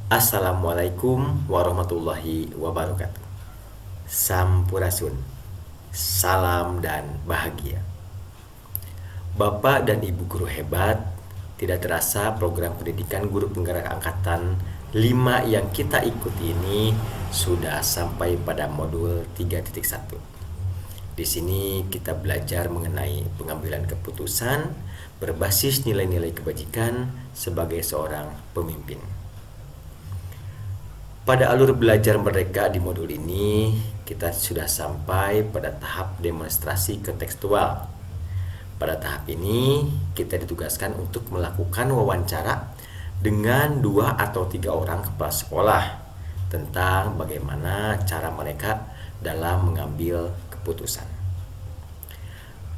Assalamualaikum warahmatullahi wabarakatuh. Sampurasun, salam dan bahagia. Bapak dan Ibu guru hebat, tidak terasa program pendidikan guru penggerak angkatan 5 yang kita ikuti ini sudah sampai pada modul 3.1. Di sini kita belajar mengenai pengambilan keputusan berbasis nilai-nilai kebajikan sebagai seorang pemimpin. Pada alur belajar mereka di modul ini, kita sudah sampai pada tahap demonstrasi kontekstual. Pada tahap ini, kita ditugaskan untuk melakukan wawancara dengan 2 atau 3 orang kepala sekolah tentang bagaimana cara mereka dalam mengambil keputusan.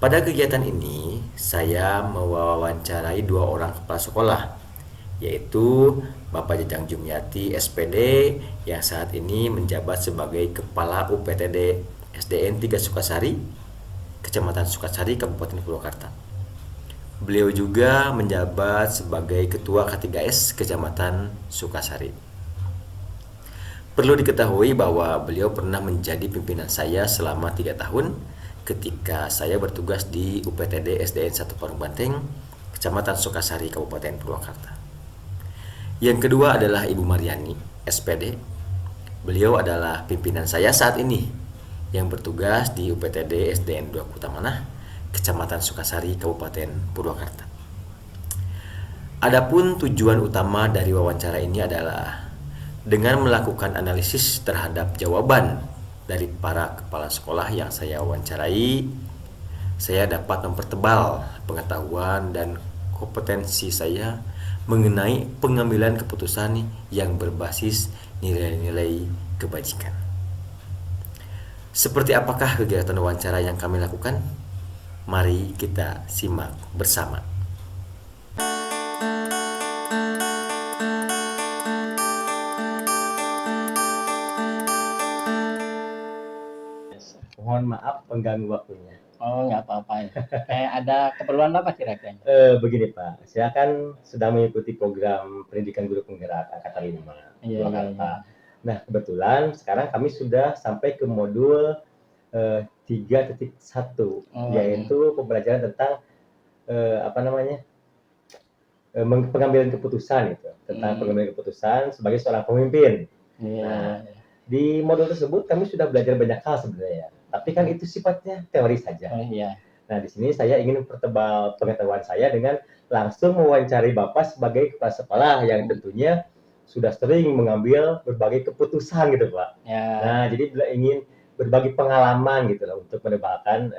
Pada kegiatan ini, saya mewawancarai 2 orang kepala sekolah, yaitu Bapak Jajang Jumyati SPD yang saat ini menjabat sebagai Kepala UPTD SDN 3 Sukasari, Kecamatan Sukasari, Kabupaten Purwakarta. Beliau juga menjabat sebagai Ketua K3S Kecamatan Sukasari. Perlu diketahui bahwa beliau pernah menjadi pimpinan saya selama 3 tahun ketika saya bertugas di UPTD SDN 1 Parung Banteng, Kecamatan Sukasari, Kabupaten Purwakarta. Yang kedua adalah Ibu Mariani, SPD. Beliau adalah pimpinan saya saat ini yang bertugas di UPTD SDN 2 Kutamanah, Kecamatan Sukasari, Kabupaten Purwakarta. Adapun tujuan utama dari wawancara ini adalah dengan melakukan analisis terhadap jawaban dari para kepala sekolah yang saya wawancarai, saya dapat mempertebal pengetahuan dan kompetensi saya mengenai pengambilan keputusan yang berbasis nilai-nilai kebajikan. Seperti apakah kegiatan wawancara yang kami lakukan? Mari kita simak bersama. Mohon maaf pengganggu waktunya. Oh, nggak apa-apa ya. Kayak ada keperluan apa kira-kira? Begini Pak, saya kan sedang mengikuti program pendidikan guru penggerak angkatan 5 Iya, Purwakarta. iya. Nah, kebetulan sekarang kami sudah sampai ke modul 3.1, Oh, yaitu pembelajaran tentang pengambilan keputusan itu, tentang pengambilan keputusan sebagai seorang pemimpin. Iya, Nah, iya. di modul tersebut kami sudah belajar banyak hal sebenarnya, tapi kan itu sifatnya teori saja. Oh, iya. Nah, di sini saya ingin mempertebal pengetahuan saya dengan langsung mewawancari Bapak sebagai kepala sekolah yang tentunya sudah sering mengambil berbagai keputusan gitu, Pak. Ya, Nah, jadi ingin berbagi pengalaman gitu loh untuk menebalkan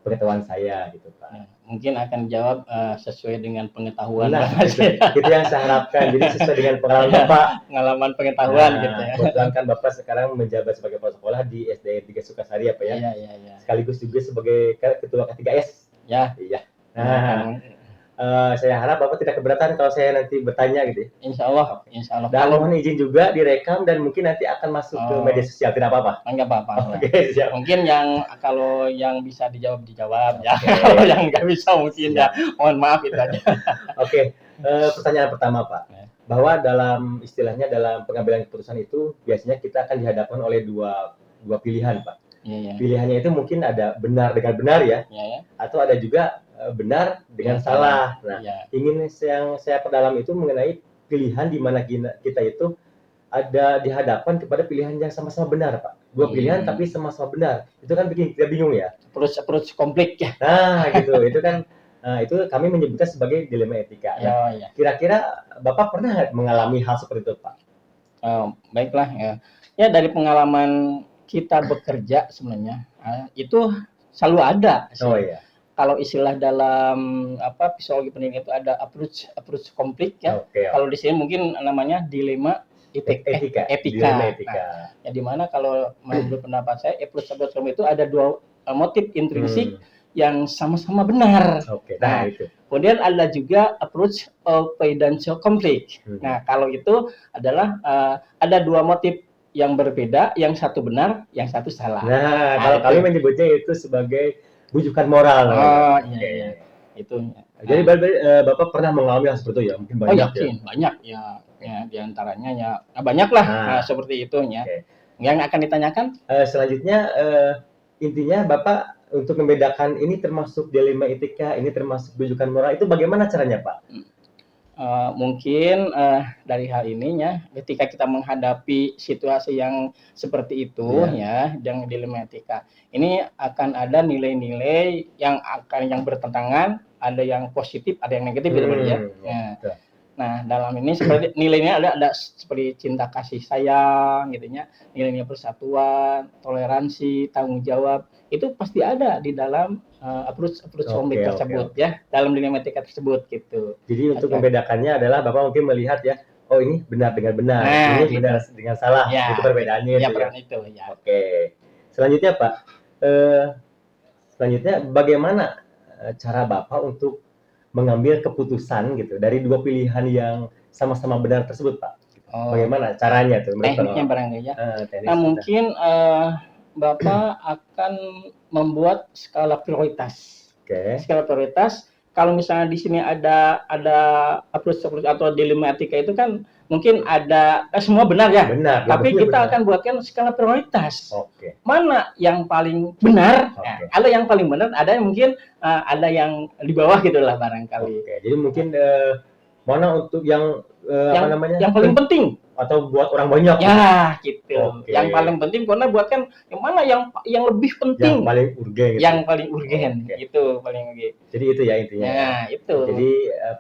pengetahuan saya gitu, Pak. ya. Mungkin akan jawab sesuai dengan pengetahuan Nah, Bapak sih. itu yang saya harapkan. Jadi sesuai dengan pengalaman Bapak. Pengalaman pengetahuan Nah, gitu ya. kebetulan kan Bapak sekarang menjabat sebagai kepala sekolah di SDN 3 Sukasari ya, Pak ya. Iya, iya, iya. Sekaligus juga sebagai ketua K3S. Ya, Iya. nah, Saya harap Bapak tidak keberatan kalau saya nanti bertanya gitu ya. insya Allah, insya Allah. Dan mohon izin juga direkam dan mungkin nanti akan masuk ke media sosial, tidak apa-apa. Enggak apa-apa. Oke, siap. Mungkin kalau yang bisa dijawab ya. Oke. Kalau yang nggak bisa mungkin ya, mohon maaf itu aja. Oke, pertanyaan pertama Pak, bahwa dalam istilahnya dalam pengambilan keputusan itu biasanya kita akan dihadapkan oleh dua pilihan Pak. Iya, iya. Pilihannya itu mungkin ada benar dengan benar ya, Iya, ya. atau ada juga benar dengan Yang salah. Nah, Iya. ingin yang saya perdalam itu mengenai pilihan di mana kita itu ada dihadapkan kepada pilihan yang sama-sama benar, Pak. Dua pilihan tapi sama-sama benar. Itu kan bikin kita bingung ya. Approach konflik ya. Nah, gitu. Itu kan itu kami menyebutnya sebagai dilema etika. Nah, Iya. kira-kira Bapak pernah nggak mengalami hal seperti itu, Pak? Baiklah ya. Ya dari pengalaman kita bekerja sebenarnya itu selalu ada sih. Oh iya. Kalau istilah dalam psikologi pendidikan itu ada approach konflik ya. Oke. Kalau di sini mungkin namanya dilema etika. Dilema etika. Nah, ya dimana kalau menurut pendapat saya approach konflik itu ada dua motif intrinsik yang sama-sama benar. Oke. Nah, itu. Kemudian ada juga approach avoidance conflict. Nah, kalau itu adalah ada dua motif yang berbeda, yang satu benar, yang satu salah. Nah, kalau kami menyebutnya itu sebagai bujukan moral. Oh, iya. Itu. Jadi Bapak pernah mengalami hal seperti itu ya? Mungkin banyak yakin, banyak ya. Ya, di antaranya ya banyaklah seperti itu ya. Yang akan ditanyakan? Selanjutnya intinya Bapak untuk membedakan ini termasuk dilema etika, ini termasuk rujukan moral, itu bagaimana caranya Pak? Mungkin dari hal ininya ketika kita menghadapi situasi yang seperti itu ya yang dilema etika ini akan ada nilai-nilai yang bertentangan, ada yang positif ada yang negatif gitu ya. Nah dalam ini seperti nilainya ada seperti cinta kasih sayang gitu ya, nilai-nilai persatuan, toleransi, tanggung jawab itu pasti ada di dalam approach konflik tersebut ya, dalam dilematika tersebut gitu. Jadi untuk membedakannya adalah Bapak mungkin melihat ya, oh ini benar dengan benar, ini gitu. Benar dengan salah, ya, itu perbedaannya itu ya. Oke. Selanjutnya Pak, selanjutnya bagaimana cara Bapak untuk mengambil keputusan gitu dari dua pilihan yang sama-sama benar tersebut Pak? Bagaimana caranya tuh? Tekniknya barangkali ya. Nah mungkin Bapak akan membuat skala prioritas. Skala prioritas. Kalau misalnya di sini ada approach atau dilema etika itu kan mungkin ada semua benar ya. Benar. Tapi kita akan buatkan skala prioritas. Mana yang paling benar? Nah, ada yang paling benar, ada yang mungkin ada yang di bawah gitulah barangkali. Jadi mungkin mana untuk yang yang paling penting atau buat orang banyak ya gitu. Yang paling penting karena buatkan yang mana yang lebih penting, yang paling urgen gitu. Yang paling urgen itu paling urgen. Jadi itu ya intinya. Nah, itu. Jadi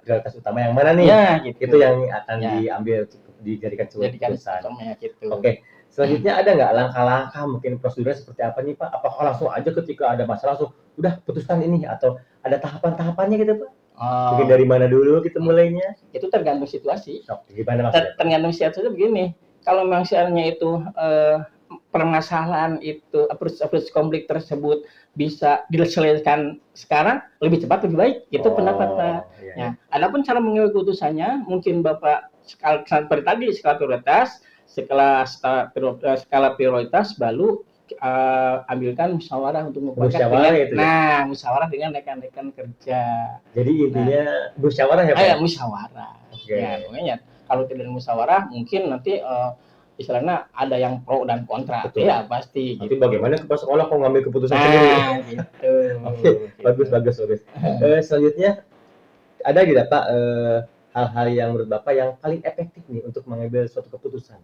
prioritas utama yang mana nih? Ya, gitu. Itu yang akan diambil dijadikan keputusan. Gitu. Selanjutnya ada nggak langkah-langkah mungkin prosedurnya seperti apa nih Pak? Apakah langsung aja ketika ada masalah langsung udah putuskan ini atau ada tahapan-tahapannya gitu Pak? Mungkin dari mana dulu kita mulainya? Itu tergantung situasi. Gimana maksudnya? Tergantung situasi begini. Kalau memang misalnya itu permasalahan itu approach konflik tersebut bisa diselesaikan sekarang lebih cepat lebih baik. Itu pendapat Pak. Ya. Adapun cara mengambil keputusannya mungkin Bapak seperti tadi skala prioritas, skala prioritas baru ambilkan musyawarah untuk musyawarah dengan rekan-rekan kerja. Jadi intinya musyawarah ya Pak? Musyawarah. Ya, pokoknya kalau tidak musyawarah mungkin nanti istilahnya ada yang pro dan kontra. Betul. Ya pasti. Nanti gitu. Bagaimana kepala sekolah kok ngambil keputusan sendiri? Gitu. Bagus. Selanjutnya ada tidak Pak hal-hal yang menurut Bapak yang paling efektif nih untuk mengambil suatu keputusan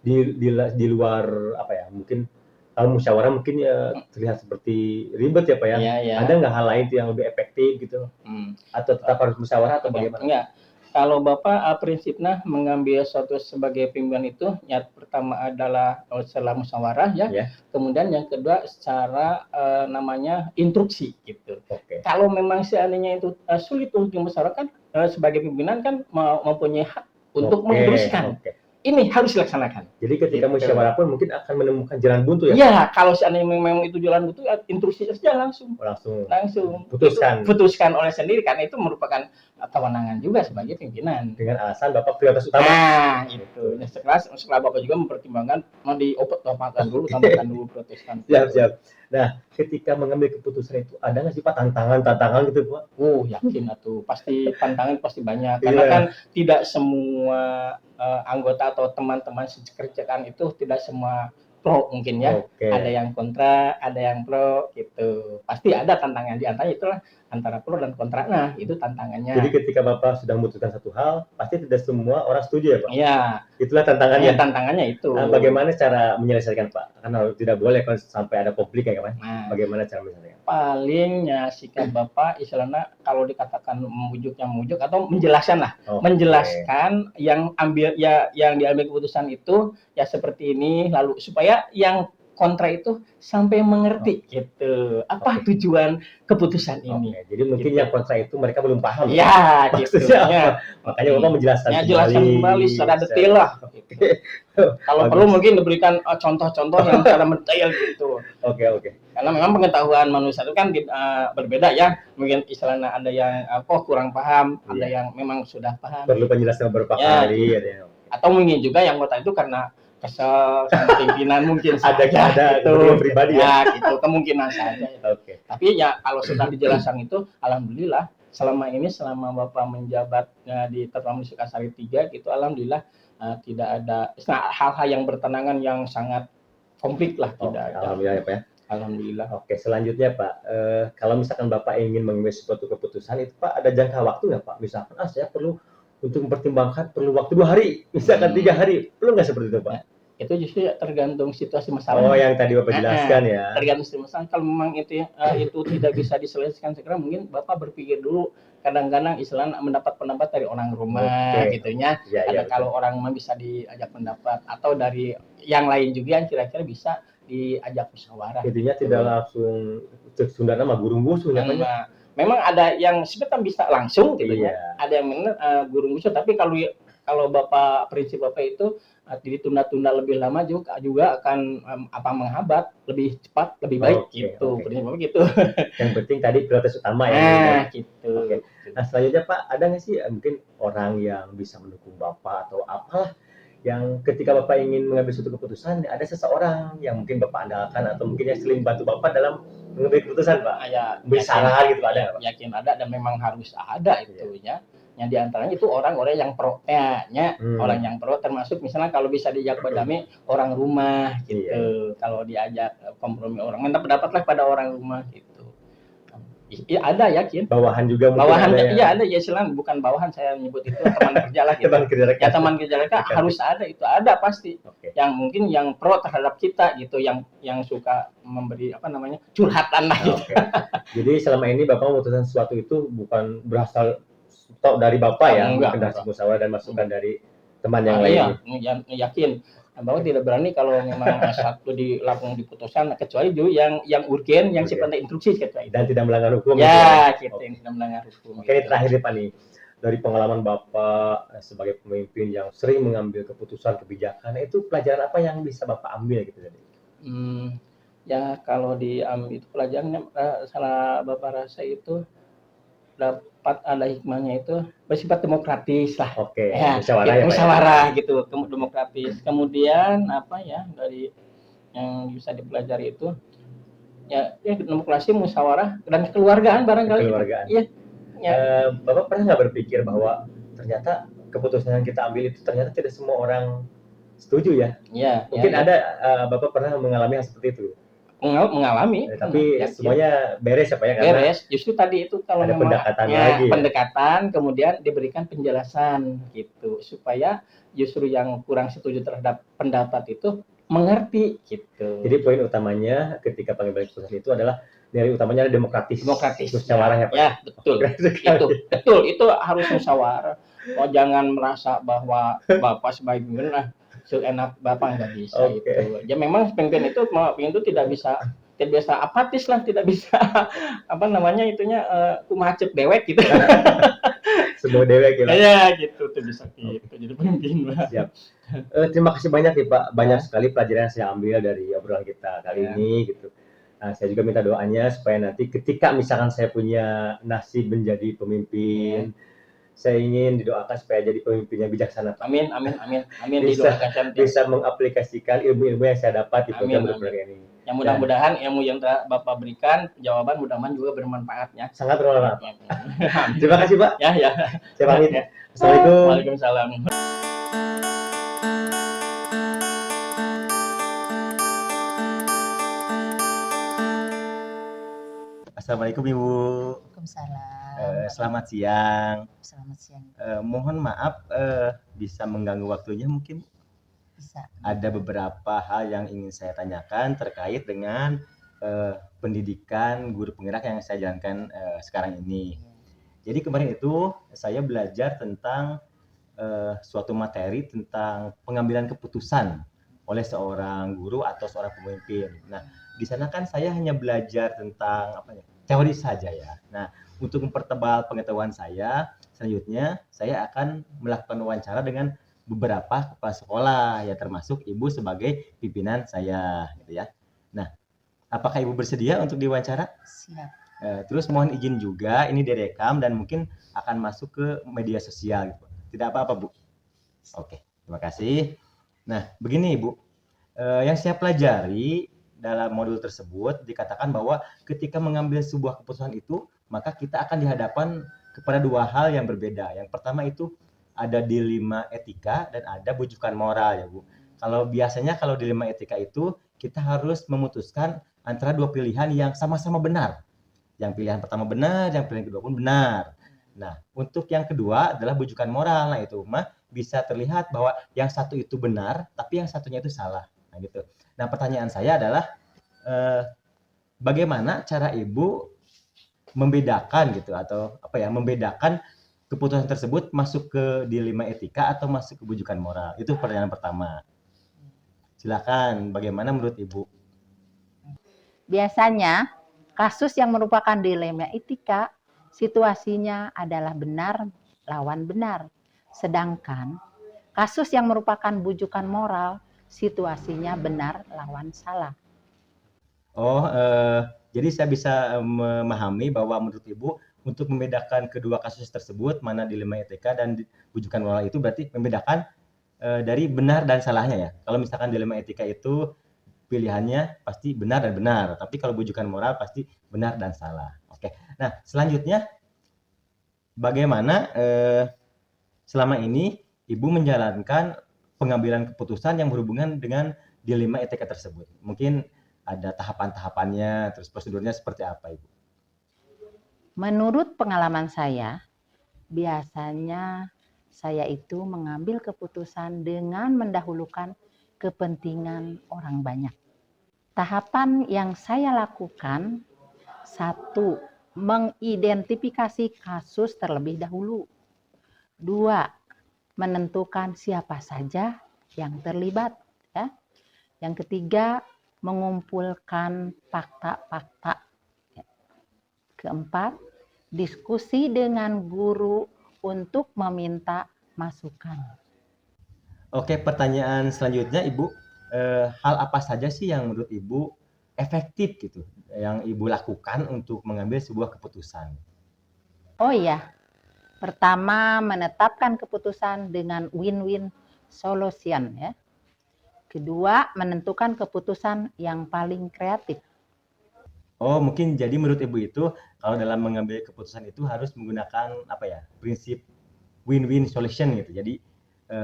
di luar apa ya mungkin kalau musyawarah mungkin ya terlihat seperti ribet ya Pak ya. Ada nggak hal lain yang lebih efektif gitu? Atau tetap harus musyawarah atau bagaimana? Enggak. Kalau Bapak prinsipnya mengambil suatu sebagai pimpinan itu, yang pertama adalah setelah musyawarah ya. Kemudian yang kedua secara namanya instruksi gitu. Kalau memang seandainya itu sulit untuk dimusyawarahkan, sebagai pimpinan kan mempunyai hak untuk meneruskan. Ini harus dilaksanakan. Jadi ketika musyawarah pun mungkin akan menemukan jalan buntu ya? Ya, kalau seandainya memang itu jalan buntu, instruksi saja langsung. Putuskan oleh sendiri karena itu merupakan kewenangan juga sebagai pimpinan. Dengan alasan Bapak prioritas utama. Nah, itu. Setelah Bapak juga mempertimbangkan mau tambahkan dulu protestan. Siap. Nah, ketika mengambil keputusan itu ada nggak sih Pak tantangan gitu Pak? Yakin atuh. Pasti tantangan pasti banyak. Karena kan tidak semua anggota atau teman-teman sekerjaan itu tidak semua pro mungkin ya. Ada yang kontra, ada yang pro gitu. Pasti ada tantangan di antaranya itulah antara pro dan kontra. Nah, itu tantangannya. Jadi ketika Bapak sudah memutuskan satu hal, pasti tidak semua orang setuju ya Pak? Iya. Itulah tantangannya. Iya, tantangannya itu. Bagaimana cara menyelesaikan Pak? Karena tidak boleh kalau sampai ada konflik ya Pak. Bagaimana cara menyelesaikan? Palingnya sikap Bapak istilahnya kalau dikatakan membujuk atau menjelaskan lah. Menjelaskan yang diambil keputusan itu ya seperti ini lalu supaya yang kontra itu sampai mengerti gitu apa tujuan keputusan ini. Jadi mungkin yang kontra itu mereka belum paham. Ya, gitu. Makanya Bapak menjelaskan kembali secara detail lah. Kalau perlu mungkin diberikan contoh-contoh yang secara mendetail gitu. Oke. Karena memang pengetahuan manusia itu kan berbeda ya. Mungkin istilahnya ada yang kurang paham, ada yang memang sudah paham. Perlu penjelasan beberapa kali. Atau mungkin juga yang kota itu karena kesel sama pimpinan mungkin ada gitu. Pribadi ya gitu kemungkinan saja. Tapi ya kalau sudah dijelaskan itu alhamdulillah selama ini selama Bapak menjabat di Terpam Sukasari 3 gitu, alhamdulillah tidak ada hal-hal yang bertentangan yang sangat konflik lah, tidak ada. Alhamdulillah ya Pak ya. Alhamdulillah. Oke, selanjutnya Pak, kalau misalkan Bapak ingin mengambil suatu keputusan itu Pak ada jangka waktu nggak Pak? Misalkan saya perlu untuk mempertimbangkan perlu waktu 2 hari, misalkan 3 hari, perlu nggak seperti itu Pak? Itu justru tergantung situasi masalah. Oh, yang tadi Bapak jelaskan ya. Tergantung situasi masalah. Kalau memang itu tidak bisa diselesaikan segera, mungkin Bapak berpikir dulu. Kadang-kadang istilahnya mendapat pendapat dari orang rumah, gitunya. Ada kalau orang rumah bisa diajak pendapat, atau dari yang lain juga yang kira-kira bisa diajak musyawarah. Intinya tidak langsung Sunda nama gurung gusu namanya. Memang ada yang sebenarnya bisa langsung gitu ya. Ada yang gurung gusu, tapi kalau Bapak prinsip Bapak itu ditunda-tunda lebih lama juga akan menghambat, lebih cepat lebih baik gitu. Prinsip Bapak gitu. Yang penting tadi prioritas utama ya. Gitu. Nah, selanjutnya Pak, ada nggak sih mungkin orang yang bisa mendukung Bapak atau apalah yang ketika Bapak ingin mengambil suatu keputusan, ada seseorang yang mungkin Bapak andalkan atau mungkin yang sering bantu Bapak dalam mengambil keputusan Pak? Beri saran gitu ada nggak Pak? Yakin ada, dan memang harus ada itunya. Yang diantaranya itu orang-orang yang pro-nya, orang yang pro, termasuk misalnya kalau bisa diajak berdamai orang rumah gitu. Kalau diajak kompromi orang, minta pendapatlah pada orang rumah gitu. Iya ada, yakin. Bawahan juga mungkin bawahan ada. Iya ada ya, silang bukan bawahan, saya nyebut itu teman kerja lah gitu. Teman kerja mereka harus ada, itu ada pasti. Yang mungkin yang pro terhadap kita gitu, yang suka memberi curhatan lah gitu. Jadi selama ini Bapak memutuskan sesuatu itu bukan berasal dari Bapak ya, bukan dari musyawarah dan masukan dari teman yang lain. Iya, yakin. Bahwa tidak berani kalau memang satu langsung diputuskan, kecuali yang urgen, yang sifatnya instruksi kecuali. Dan tidak melanggar hukum. Ya, gitu, yang tidak melanggar hukum. Oke, terakhir Pak nih, dari pengalaman Bapak sebagai pemimpin yang sering mengambil keputusan kebijakan, itu pelajaran apa yang bisa Bapak ambil gitu tadi? Ya kalau diambil itu pelajarannya, salah Bapak rasa itu dapat ada hikmahnya itu bersifat demokratis lah. Musyawarah gitu, demokratis. Kemudian dari yang bisa dipelajari itu ya demokrasi, musyawarah, dan kekeluargaan barangkali. Iya. Bapak pernah nggak berpikir bahwa ternyata keputusan yang kita ambil itu ternyata tidak semua orang setuju ya? Iya. Mungkin ada Bapak pernah mengalami hal seperti itu? Mengalami, tapi semuanya beres ya Pak ya? Beres. Justru tadi itu kalau ada pendekatan kemudian diberikan penjelasan gitu, supaya justru yang kurang setuju terhadap pendapat itu mengerti gitu. Jadi poin utamanya ketika pengambilan keputusan itu adalah nilai utamanya adalah demokratis. Musyawarah ya Pak? Ya, betul. Itu harus musyawarah. Jangan merasa bahwa Bapak sebagai pemimpin enak Bapak nggak bisa itu. Ya memang pemimpin itu tidak bisa apatis lah, tidak bisa kumacet dewek gitu. Semua dewek gitu. Ya gitu tuh bisa gitu. Jadi pemimpin Pak. Siap. Terima kasih banyak nih Pak. Banyak sekali pelajaran yang saya ambil dari obrolan kita kali ini gitu. Nah, saya juga minta doanya supaya nanti ketika misalkan saya punya nasib menjadi pemimpin, saya ingin didoakan supaya jadi pemimpin yang bijaksana. Amin. Bisa mengaplikasikan ilmu-ilmu yang saya dapat di program berbagai ini. Yang mudah-mudahan ilmu yang Bapak berikan, jawaban mudah-mudahan juga bermanfaat ya. Sangat bermanfaat. Terima kasih Pak. Ya. Saya pamit. Assalamualaikum. Waalaikumsalam. Assalamualaikum Ibu. Waalaikumsalam. Selamat siang. Selamat siang. Mohon maaf bisa mengganggu waktunya mungkin? Bisa. Ada beberapa hal yang ingin saya tanyakan terkait dengan pendidikan guru penggerak yang saya jalankan sekarang ini. Jadi kemarin itu saya belajar tentang suatu materi tentang pengambilan keputusan oleh seorang guru atau seorang pemimpin. Nah, di sana kan saya hanya belajar tentang teori saja ya. Nah, untuk mempertebal pengetahuan saya, selanjutnya saya akan melakukan wawancara dengan beberapa kepala sekolah ya, termasuk Ibu sebagai pimpinan saya gitu ya. Nah, apakah Ibu bersedia untuk diwawancara? Siap. Terus mohon izin juga ini direkam dan mungkin akan masuk ke media sosial gitu. Tidak apa-apa, Bu. Oke, terima kasih. Nah, begini Ibu. Yang saya pelajari dalam modul tersebut dikatakan bahwa ketika mengambil sebuah keputusan itu, maka kita akan dihadapkan kepada dua hal yang berbeda. Yang pertama itu ada dilema etika dan ada bujukan moral ya Bu. Kalau dilema etika itu kita harus memutuskan antara dua pilihan yang sama-sama benar. Yang pilihan pertama benar, yang pilihan kedua pun benar. Nah, untuk yang kedua adalah bujukan moral. Nah, itu mah bisa terlihat bahwa yang satu itu benar, tapi yang satunya itu salah. Nah, gitu. Nah, pertanyaan saya adalah bagaimana cara Ibu membedakan gitu atau membedakan keputusan tersebut masuk ke dilema etika atau masuk ke bujukan moral? Itu pertanyaan pertama. Silakan, bagaimana menurut Ibu? Biasanya kasus yang merupakan dilema etika, situasinya adalah benar lawan benar. Sedangkan kasus yang merupakan bujukan moral, situasinya benar lawan salah. Oh, jadi saya bisa memahami bahwa menurut Ibu untuk membedakan kedua kasus tersebut, mana dilema etika dan bujukan moral itu berarti membedakan dari benar dan salahnya ya. Kalau misalkan dilema etika itu pilihannya pasti benar dan benar, tapi kalau bujukan moral pasti benar dan salah. Oke. Nah, selanjutnya bagaimana selama ini Ibu menjalankan pengambilan keputusan yang berhubungan dengan dilema etika tersebut? Mungkin ada tahapan-tahapannya, terus prosedurnya seperti apa, Ibu? Menurut pengalaman saya, biasanya saya itu mengambil keputusan dengan mendahulukan kepentingan orang banyak. Tahapan yang saya lakukan, satu, mengidentifikasi kasus terlebih dahulu. Dua, menentukan siapa saja yang terlibat. Ya. Yang ketiga, mengumpulkan fakta-fakta. Keempat, diskusi dengan guru untuk meminta masukan. Oke, pertanyaan selanjutnya Ibu, hal apa saja sih yang menurut Ibu efektif gitu, yang Ibu lakukan untuk mengambil sebuah keputusan? Oh iya, pertama menetapkan keputusan dengan win-win solution ya. Kedua, menentukan keputusan yang paling kreatif. Oh, mungkin jadi menurut Ibu itu kalau dalam mengambil keputusan itu harus menggunakan prinsip win-win solution gitu. Jadi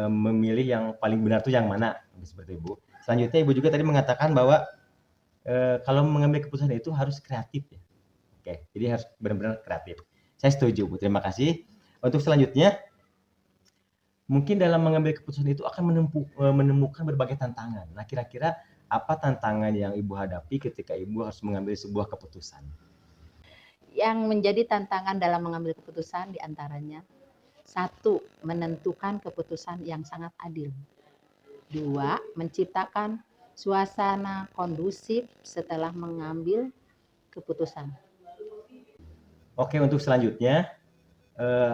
memilih yang paling benar itu yang mana seperti Ibu. Selanjutnya Ibu juga tadi mengatakan bahwa kalau mengambil keputusan itu harus kreatif ya. Oke, jadi harus benar-benar kreatif. Saya setuju Bu. Terima kasih. Untuk selanjutnya mungkin dalam mengambil keputusan itu akan menemukan berbagai tantangan. Nah, kira-kira apa tantangan yang Ibu hadapi ketika Ibu harus mengambil sebuah keputusan? Yang menjadi tantangan dalam mengambil keputusan diantaranya, satu, menentukan keputusan yang sangat adil. Dua, menciptakan suasana kondusif setelah mengambil keputusan. Oke, untuk selanjutnya,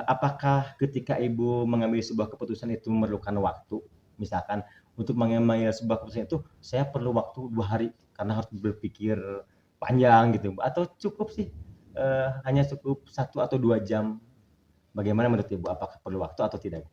apakah ketika Ibu mengambil sebuah keputusan itu memerlukan waktu? Misalkan untuk mengambil sebuah keputusan itu saya perlu waktu 2 hari karena harus berpikir panjang gitu, atau cukup sih hanya cukup 1 atau 2 jam? Bagaimana menurut Ibu? Apakah perlu waktu atau tidak?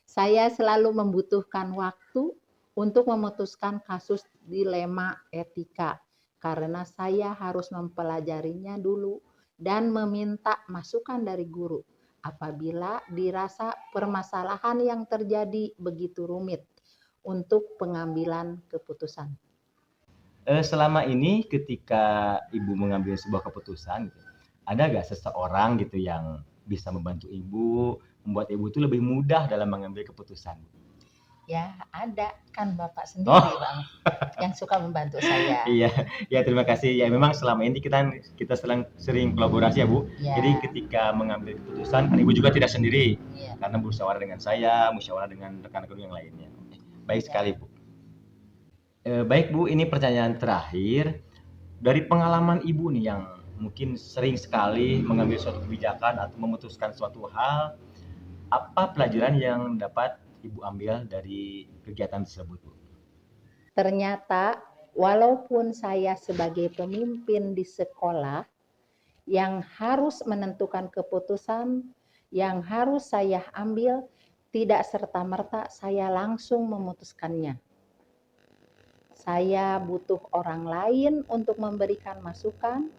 Saya selalu membutuhkan waktu untuk memutuskan kasus dilema etika karena saya harus mempelajarinya dulu dan meminta masukan dari guru apabila dirasa permasalahan yang terjadi begitu rumit untuk pengambilan keputusan. Selama ini ketika Ibu mengambil sebuah keputusan, ada nggak seseorang gitu yang bisa membantu Ibu, membuat Ibu itu lebih mudah dalam mengambil keputusan? Ya, ada kan Bapak sendiri, Oh. Bang, yang suka membantu saya. Iya, ya terima kasih. Ya memang selama ini kita sering kolaborasi ya Bu. Ya. Jadi ketika mengambil keputusan kan Ibu juga tidak sendiri, Ya. karena musyawarah dengan saya, musyawarah dengan rekan-rekan yang lainnya. Baik sekali Bu. Baik Bu, ini pertanyaan terakhir. Dari pengalaman Ibu nih yang mungkin sering sekali mengambil suatu kebijakan atau memutuskan suatu hal, apa pelajaran yang dapat Ibu ambil dari kegiatan tersebut Bu? Ternyata walaupun saya sebagai pemimpin di sekolah yang harus menentukan keputusan yang harus saya ambil, tidak serta-merta saya langsung memutuskannya. Saya butuh orang lain untuk memberikan masukan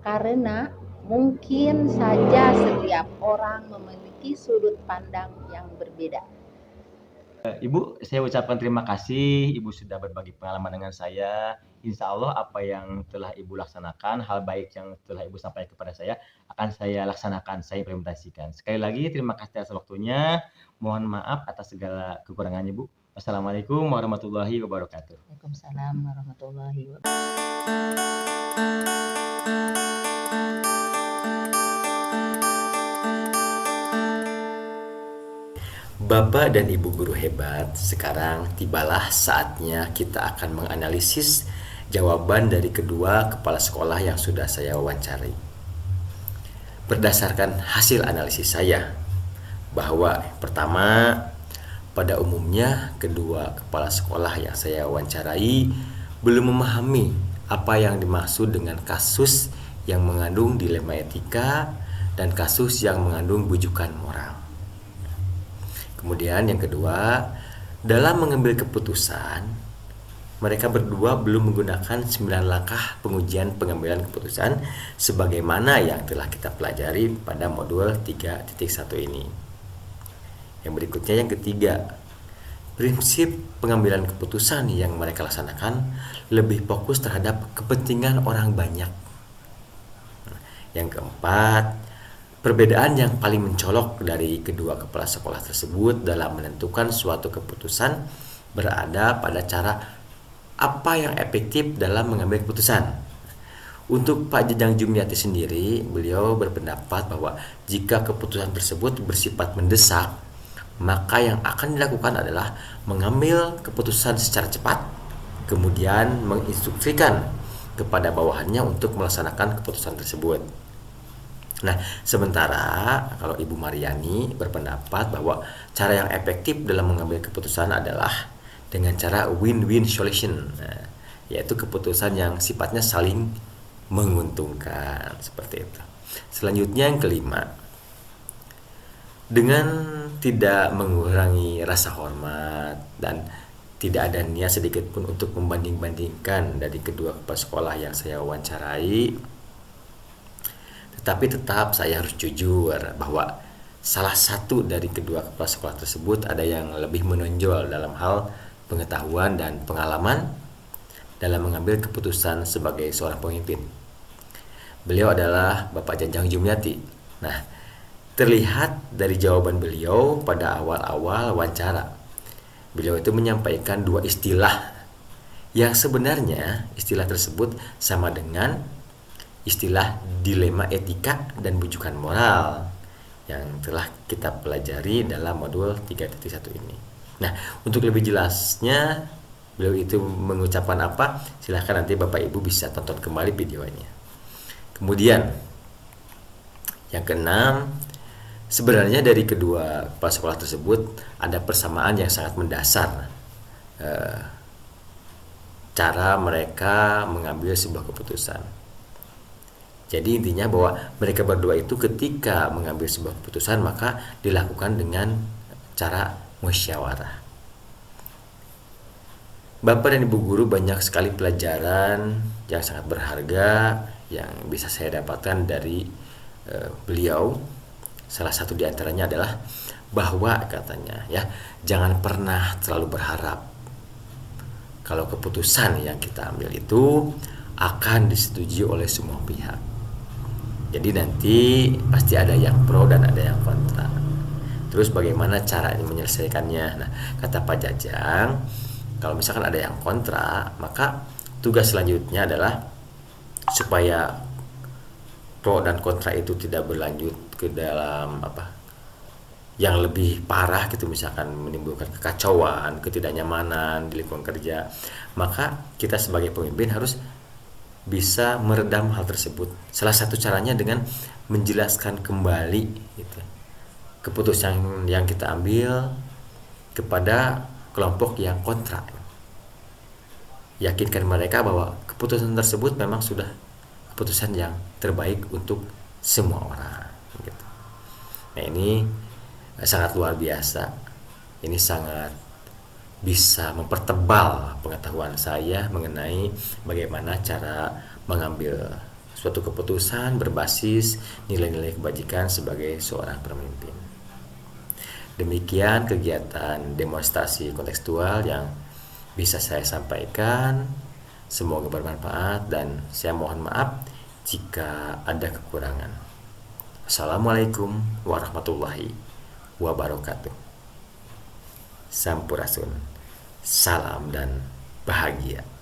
karena Mungkin saja setiap orang memiliki sudut pandang yang berbeda. Ibu, saya ucapkan terima kasih Ibu sudah berbagi pengalaman dengan saya. Insya Allah apa yang telah Ibu laksanakan, hal baik yang telah Ibu sampaikan kepada saya, akan saya laksanakan, saya implementasikan. Sekali lagi terima kasih atas waktunya. Mohon maaf atas segala kekurangannya, Bu. Wassalamualaikum warahmatullahi wabarakatuh. Waalaikumsalam warahmatullahi wabarakatuh. Bapak dan Ibu guru hebat, sekarang tibalah saatnya kita akan menganalisis jawaban dari kedua kepala sekolah yang sudah saya wawancari. Berdasarkan hasil analisis saya, bahwa pertama, pada umumnya kedua kepala sekolah yang saya wawancarai belum memahami apa yang dimaksud dengan kasus yang mengandung dilema etika dan kasus yang mengandung bujukan moral. Kemudian yang kedua, dalam mengambil keputusan, mereka berdua belum menggunakan 9 langkah pengujian pengambilan keputusan sebagaimana yang telah kita pelajari pada modul 3.1 ini. Yang berikutnya yang ketiga, prinsip pengambilan keputusan yang mereka laksanakan lebih fokus terhadap kepentingan orang banyak. Yang keempat, perbedaan yang paling mencolok dari kedua kepala sekolah tersebut dalam menentukan suatu keputusan berada pada cara apa yang efektif dalam mengambil keputusan. Untuk Pak Jajang Jumniati sendiri, beliau berpendapat bahwa jika keputusan tersebut bersifat mendesak, maka yang akan dilakukan adalah mengambil keputusan secara cepat, kemudian menginstruksikan kepada bawahannya untuk melaksanakan keputusan tersebut. Nah, sementara kalau Ibu Mariani berpendapat bahwa cara yang efektif dalam mengambil keputusan adalah dengan cara win-win solution, yaitu keputusan yang sifatnya saling menguntungkan, seperti itu. Selanjutnya yang kelima, dengan tidak mengurangi rasa hormat dan tidak ada niat sedikit pun untuk membanding-bandingkan dari kedua kepala sekolah yang saya wawancarai, tapi tetap saya harus jujur bahwa salah satu dari kedua kepala sekolah tersebut ada yang lebih menonjol dalam hal pengetahuan dan pengalaman dalam mengambil keputusan sebagai seorang pemimpin. Beliau adalah Bapak Jajang Jumniati. Nah, terlihat dari jawaban beliau pada awal-awal wawancara. Beliau itu menyampaikan dua istilah yang sebenarnya istilah tersebut sama dengan istilah dilema etika dan bujukan moral yang telah kita pelajari dalam modul 3.1 ini. Nah, untuk lebih jelasnya beliau itu mengucapkan apa, silahkan nanti Bapak Ibu bisa tonton kembali videonya. Kemudian yang keenam, sebenarnya dari kedua kepala sekolah tersebut ada persamaan yang sangat mendasar cara mereka mengambil sebuah keputusan. Jadi intinya bahwa mereka berdua itu ketika mengambil sebuah keputusan maka dilakukan dengan cara musyawarah. Bapak dan Ibu guru, banyak sekali pelajaran yang sangat berharga yang bisa saya dapatkan dari beliau. Salah satu di antaranya adalah bahwa katanya ya, jangan pernah terlalu berharap kalau keputusan yang kita ambil itu akan disetujui oleh semua pihak. Jadi nanti pasti ada yang pro dan ada yang kontra. Terus bagaimana caranya menyelesaikannya? Nah, kata Pak Jajang, kalau misalkan ada yang kontra, maka tugas selanjutnya adalah supaya pro dan kontra itu tidak berlanjut ke dalam yang lebih parah gitu, misalkan menimbulkan kekacauan, ketidaknyamanan di lingkungan kerja. Maka kita sebagai pemimpin harus bisa meredam hal tersebut. Salah satu caranya dengan menjelaskan kembali gitu, keputusan yang kita ambil kepada kelompok yang kontra. Yakinkan mereka bahwa keputusan tersebut memang sudah keputusan yang terbaik untuk semua orang gitu. Nah, ini sangat luar biasa. Ini sangat bisa mempertebal pengetahuan saya mengenai bagaimana cara mengambil suatu keputusan berbasis nilai-nilai kebajikan sebagai seorang pemimpin. Demikian kegiatan demonstrasi kontekstual yang bisa saya sampaikan. Semoga bermanfaat dan saya mohon maaf jika ada kekurangan. Assalamualaikum warahmatullahi wabarakatuh. Sampurasun. Salam dan bahagia.